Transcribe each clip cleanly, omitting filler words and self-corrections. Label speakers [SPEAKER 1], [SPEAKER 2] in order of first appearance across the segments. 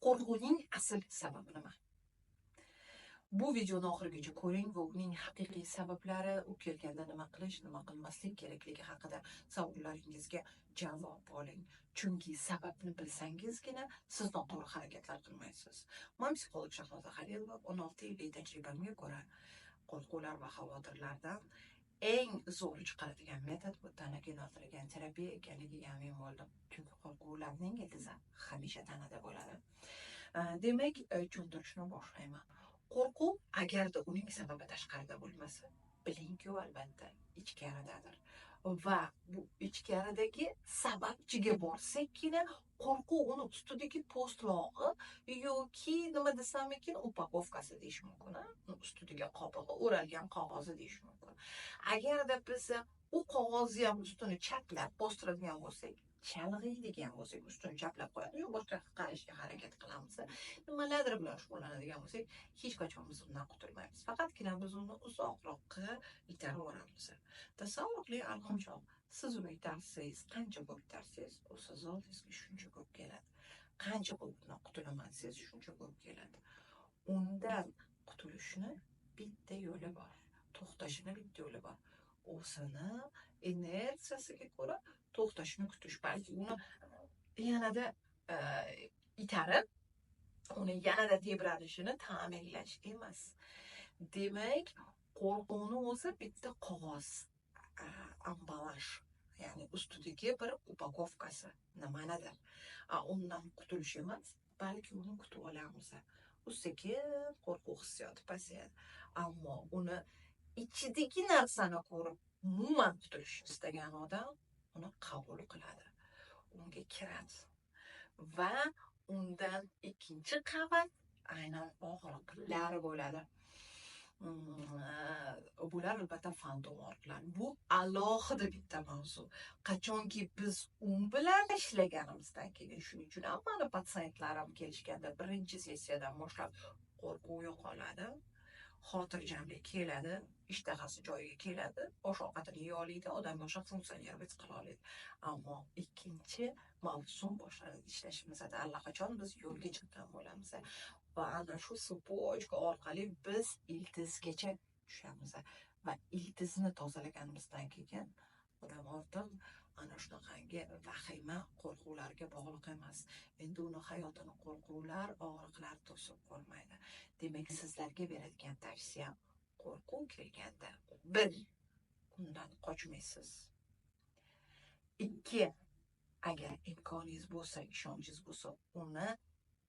[SPEAKER 1] Qo'rquvning asl sababi nima? Bu videoni oxirigacha ko'ring va uning haqiqiy sabablari, u kelganda nima qilish, nima qilmaslik kerakligi haqida savollaringizga javob oling. Chunki sababni bilsangizgina siz noto'g'ri harakatlar qilmaysiz. Men psixolog Shahnoza Halilova, 16 yillik tajribamga ko'ra qo'rquvlar va xavotirlardan eng zo'r chiqaradigan metod bu tanaga yo'naltirilgan terapiya ekanligiga amin bo'ldim. Chunki qo'rquvlarning ildizi hamisha tanada bo'ladi. Demak, tushuntirishni boshlayman. Qo'rquv agarda uning sababi tashqarida bo'lmasa, bilingki, u albatta ichkaridadir. Va bu ichkaridagi sababchiga borsakkina qo'rquv uni ustidagi po'stlog'i yoki nima desam ekan, upakovkasi deyish mumkin. Ustidagi qobig'i, o'ralgan qog'ozi deyish mumkin. Agarda biz u qog'ozni ham ustini chaplab bostiradigan bo'lsak, chalg'iydigan bo'lsak, ustini chaplab qo'yadi, yo boshqa qarashga harakat qilamiz, nimalardir bilan shug'ullanadigan bo'lsak, hech qachon biz undan qutulmaymiz. Faqatgina biz uni uzoqroqqa itarib boramiz. Tasavvur qiling, arg'imchoq. Siz uni itarsangiz, qancha ko'p itarsangiz, u siz oldingizga shuncha ko'p keladi. Qancha ko'p undan qutulaman desangiz, shuncha ko'p keladi. Undan qutulishni bitta yo'li bor. To'xtashini bitta yo'li bor. O'zini inertsiyasiga ko'ra to'xtashini kutish, balki uni yanada itarib, uni yanada tebranishini ta'minlash emas. Demak, qo'rquvni o'zi bitta qog'oz, ambalaj, ya'ni ustidagi bir upakovkasi, nimanidir. Undan qutulish emas, balki uni kutib olamiz. U sekin qo'rquv hissiyoti pasayadi. Ammo uni ichidagi narsani ko'rib, umuman qutulishni istagan odam uni qabul qiladi. Unga kiradi. Va undan ikkinchi qavat aynan og'riqlar bo'ladi. Bular albatta fantom og'riqlar. Bu alohida bitta mavzu. Qachonki biz bilan ishlaganimizdan keyin, shuning uchun ham meni patsientlarim kelishganda birinchi sessiyadan boshlab qo'rquv yo'qoladi. Xotirjamlik keladi, ishtahasi joyiga keladi, osh ovqatini yeya oladi, odam boshqa funksiyalarni qila oladi. Ammo ikkinchi mavsum boshlanadi ishlashimizda, allaqachon biz yo'lga chiqqan bo'lamiz va ana shu supochka orqali biz ildizgacha tushamiz va ildizni tozalaganimizdan keyin odam ortiq ana shunaqangi vahima qo'rquvlarga bog'liq emas. Endi uni hayotini qo'rquvlar, og'riqlar to'sib qo'ymaydi. Demak, sizlarga beradigan tavsiyam, qo'rquv kelganda 1, undan qochmaysiz. 2, agar imkoningiz bo'lsa, ishonchingiz bo'lsa, uni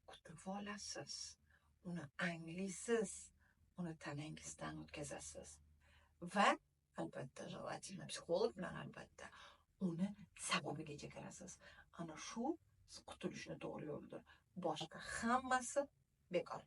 [SPEAKER 1] kutib olasiz. Uni anglaysiz, uni tanangizdan o'tkazasiz. Va albatta, желательно psixolog bilan albatta uni sababigacha kirasiz. Ana shu qutulishni to'g'ri yo'lidir. Boshqa hammasi bekor.